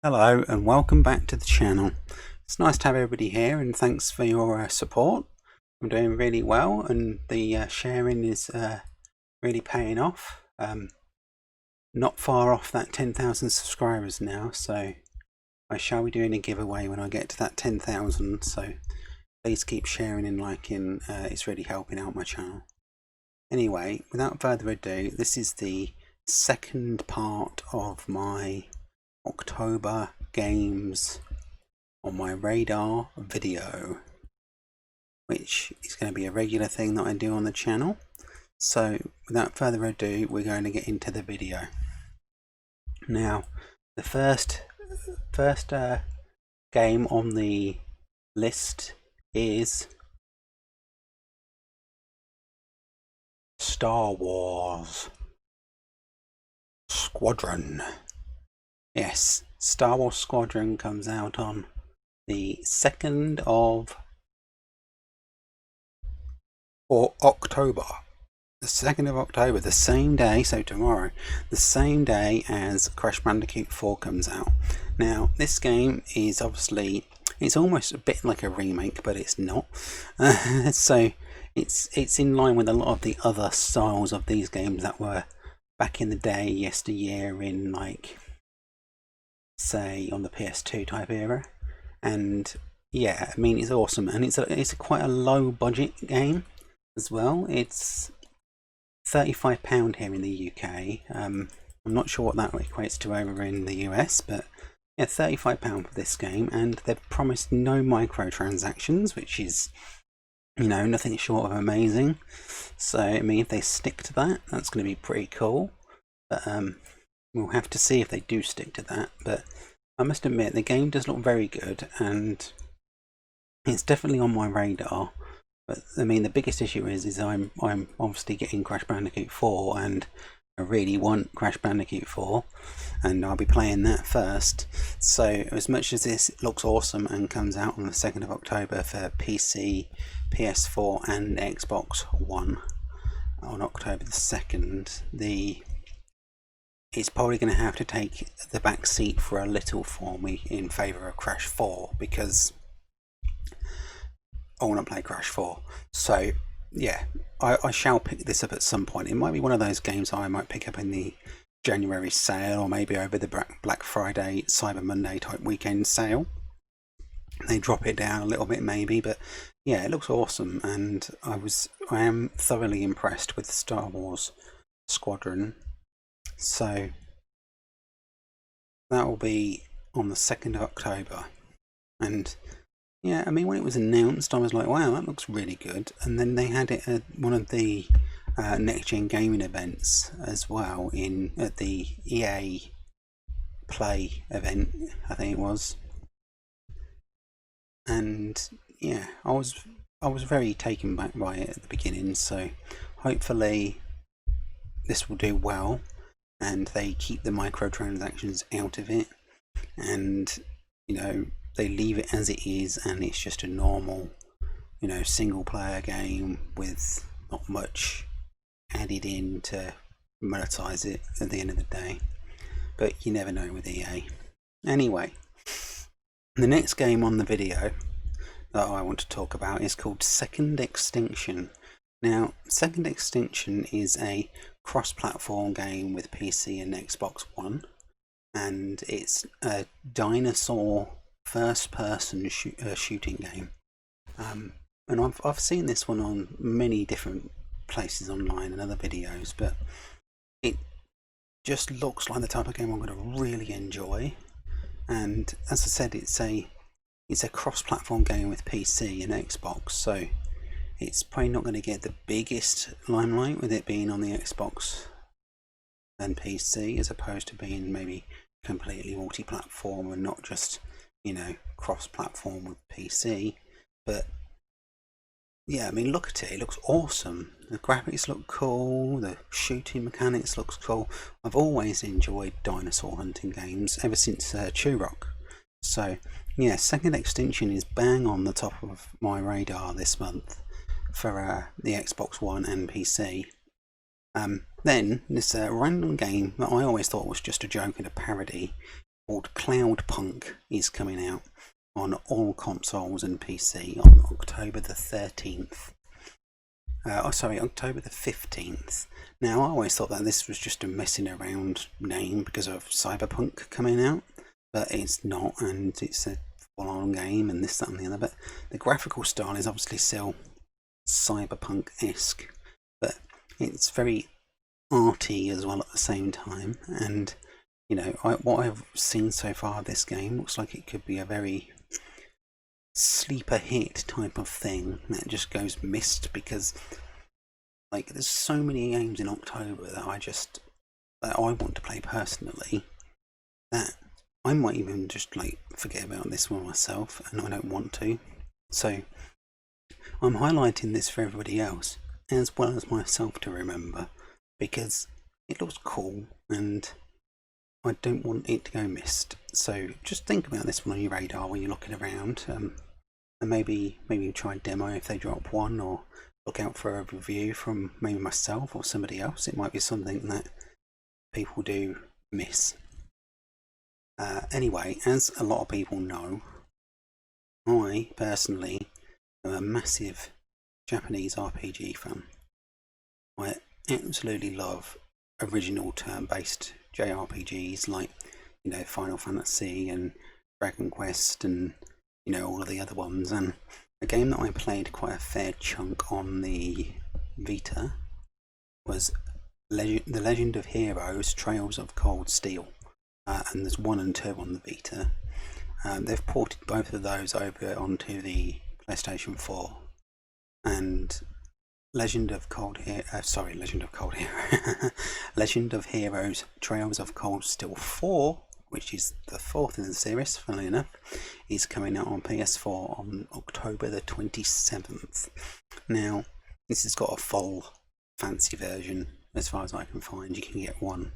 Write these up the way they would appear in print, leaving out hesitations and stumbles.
Hello and welcome back to the channel. It's nice to have everybody here and thanks for your support. I'm doing really well and the sharing is really paying off. Not far off that 10,000 subscribers now, so I shall be doing a giveaway when I get to that 10,000, so please keep sharing and liking. It's really helping out my channel. Anyway, without further ado, this is the second part of my October games on my radar video, which is going to be a regular thing that I do on the channel. So without further ado, we're going to get into the video. Now, the first game on the list is Star Wars Squadron. Yes, Star Wars Squadron comes out on the 2nd of October. The 2nd of October, the same day, so tomorrow, the same day as Crash Bandicoot 4 comes out. Now, this game is obviously, it's almost a bit like a remake, but it's not. So, it's in line with a lot of the other styles of these games that were back in the day, yesteryear, in like, say, on the PS2 type era. And yeah, I mean, it's awesome, and it's quite a low budget game as well. It's £35 here in the UK. I'm not sure what that equates to over in the US, but yeah, £35 for this game, and they've promised no microtransactions, which is, you know, nothing short of amazing. So I mean, if they stick to that, that's going to be pretty cool. But we'll have to see if they do stick to that. But I must admit, the game does look very good, and it's definitely on my radar. But I mean, the biggest issue is I'm obviously getting Crash Bandicoot 4, and I really want Crash Bandicoot 4, and I'll be playing that first. So as much as this looks awesome and comes out on the 2nd of October for PC, PS4 and Xbox One on October the 2nd, it's probably going to have to take the back seat for a little for me in favour of Crash 4, because I want to play Crash 4. So yeah, I shall pick this up at some point. It might be one of those games I might pick up in the January sale, or maybe over the Black Friday, Cyber Monday type weekend sale. They drop it down a little bit maybe, but yeah, it looks awesome, and I am thoroughly impressed with Star Wars Squadron. So that will be on the 2nd of October. And yeah, I mean, when it was announced, I was like, wow, that looks really good. And then they had it at one of the next gen gaming events as well, at the EA Play event, I think it was. And yeah, I was very taken back by it at the beginning. So hopefully this will do well, and they keep the microtransactions out of it, and you know, they leave it as it is, and it's just a normal, you know, single player game with not much added in to monetize it at the end of the day. But you never know with EA. Anyway, the next game on the video that I want to talk about is called Second Extinction. Now, Second Extinction is a cross-platform game with PC and Xbox One, and it's a dinosaur first-person shooting game. And I've seen this one on many different places online and other videos, but it just looks like the type of game I'm going to really enjoy. And as I said, it's a cross-platform game with PC and Xbox, so it's probably not going to get the biggest limelight with it being on the Xbox and PC, as opposed to being maybe completely multi-platform and not just, you know, cross-platform with PC. But yeah, I mean, look at it, it looks awesome. The graphics look cool, the shooting mechanics looks cool. I've always enjoyed dinosaur hunting games ever since Turok. So yeah, Second Extinction is bang on the top of my radar this month for the Xbox One and PC. Then this random game that I always thought was just a joke and a parody called Cloudpunk is coming out on all consoles and PC on October the 13th. October the 15th. Now, I always thought that this was just a messing around name because of Cyberpunk coming out, but it's not, and it's a full-on game and this, that and the other, but the graphical style is obviously still Cyberpunk-esque, but it's very arty as well at the same time, and you know, what I've seen so far of this game looks like it could be a very sleeper hit type of thing that just goes missed, because like there's so many games in October that I want to play personally that I might even just like forget about this one myself, and I don't want to. So I'm highlighting this for everybody else as well as myself to remember, because it looks cool and I don't want it to go missed. So just think about this one on your radar when you're looking around, and maybe try a demo if they drop one, or look out for a review from maybe myself or somebody else. It might be something that people do miss. Anyway, as a lot of people know, I personally am a massive Japanese RPG fan. I absolutely love original turn-based JRPGs like, you know, Final Fantasy and Dragon Quest and, you know, all of the other ones. And a game that I played quite a fair chunk on the Vita was The Legend of Heroes: Trails of Cold Steel. And there's 1 and 2 on the Vita. They've ported both of those over onto the PlayStation 4, and Legend of Heroes: Trails of Cold Steel 4, which is the 4th in the series, funnily enough, is coming out on PS4 on October the 27th. Now, this has got a full fancy version as far as I can find. You can get one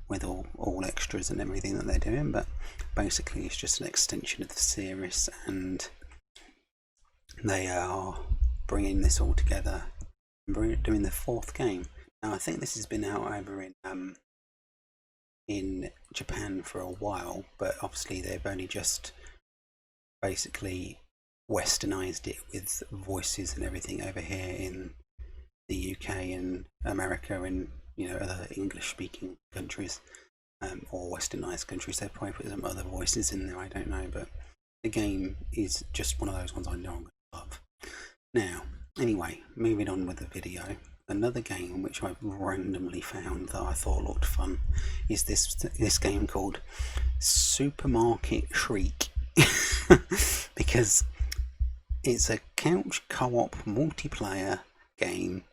with all extras and everything that they're doing, but basically it's just an extension of the series, and they are bringing this all together and doing the 4th game. Now, I think this has been out over in Japan for a while, but obviously they've only just basically westernized it with voices and everything over here in the UK and America and, you know, other English-speaking countries, or westernized countries. They probably put some other voices in there, I don't know, but the game is just one of those ones I know I'm going to love. Now, anyway, moving on with the video, another game which I've randomly found that I thought looked fun is this game called Supermarket Shriek, because it's a couch co-op multiplayer game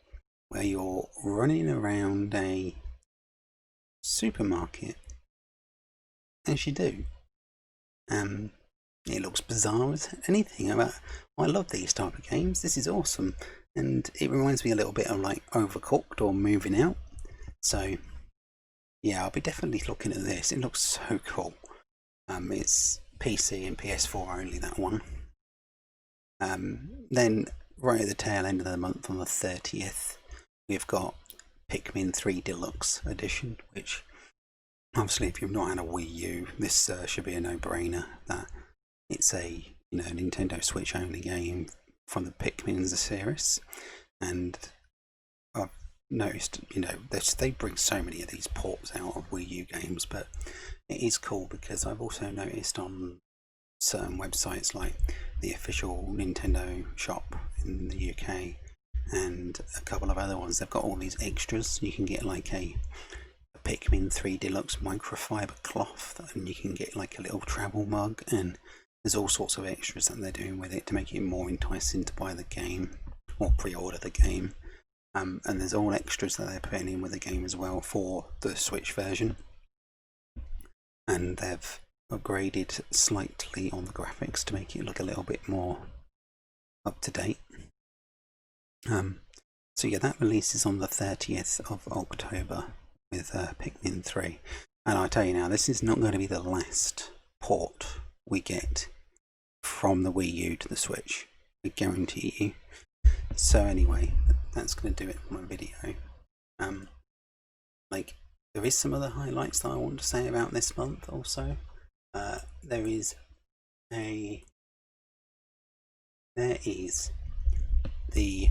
where you're running around a supermarket, as you do. It looks bizarre as anything. I love these type of games. This is awesome, and it reminds me a little bit of like Overcooked or Moving Out. So yeah, I'll be definitely looking at this. It looks so cool. It's PC and PS4 only, that one. Then right at the tail end of the month on the 30th, we've got Pikmin 3 Deluxe Edition, which obviously if you've not had a Wii U, this should be a no-brainer. That it's a, you know, Nintendo Switch only game from the Pikmin series, and I've noticed, you know, they bring so many of these ports out of Wii U games, but it is cool because I've also noticed on certain websites like the official Nintendo shop in the UK and a couple of other ones, they've got all these extras. You can get like a Pikmin 3 Deluxe microfiber cloth, and you can get like a little travel mug, and there's all sorts of extras that they're doing with it to make it more enticing to buy the game or pre-order the game. And there's all extras that they're putting in with the game as well for the Switch version, and they've upgraded slightly on the graphics to make it look a little bit more up to date. So yeah, that releases on the 30th of October with Pikmin 3, and I tell you now, this is not going to be the last port we get from the Wii U to the Switch, I guarantee you. So anyway, that's going to do it for my video. Like, there is some other highlights that I want to say about this month also. there is the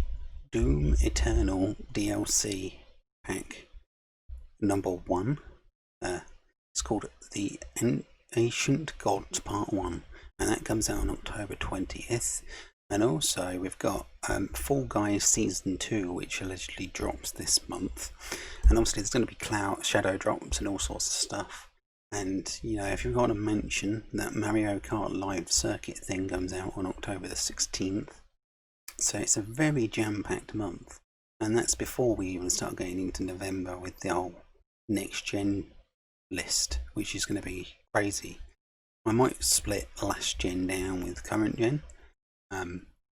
Doom Eternal DLC pack #1. It's called the Ancient Gods Part 1, and that comes out on October 20th. And also we've got Fall Guys Season 2, which allegedly drops this month. And obviously there's going to be shadow drops and all sorts of stuff. And, you know, if you've got to mention that Mario Kart Live Circuit thing comes out on October the 16th. So it's a very jam-packed month. And that's before we even start getting into November with the whole next-gen list, which is going to be crazy. I might split last gen down with current gen,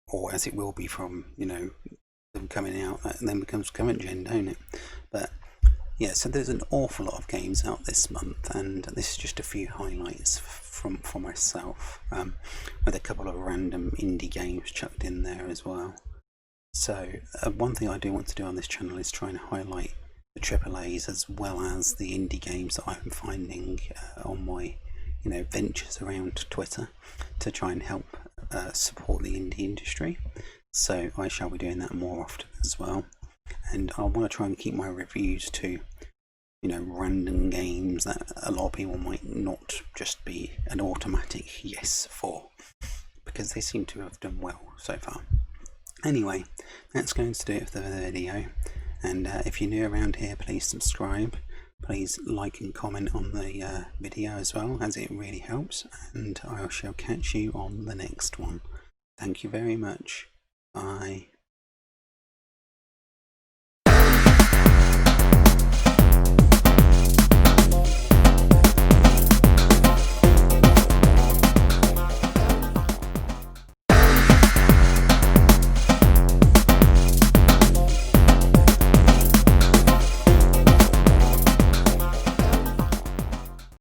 or as it will be from, you know, them coming out, and then becomes current gen, don't it? But yeah, so there's an awful lot of games out this month, and this is just a few highlights for myself, with a couple of random indie games chucked in there as well. So one thing I do want to do on this channel is try and highlight the AAAs as well as the indie games that I'm finding on my, you know, ventures around Twitter to try and help support the indie industry. So I shall be doing that more often as well. And I want to try and keep my reviews to, you know, random games that a lot of people might not just be an automatic yes for, because they seem to have done well so far. Anyway, that's going to do it for the video. And if you're new around here, please subscribe. Please like and comment on the video as well, as it really helps. And I shall catch you on the next one. Thank you very much. Bye.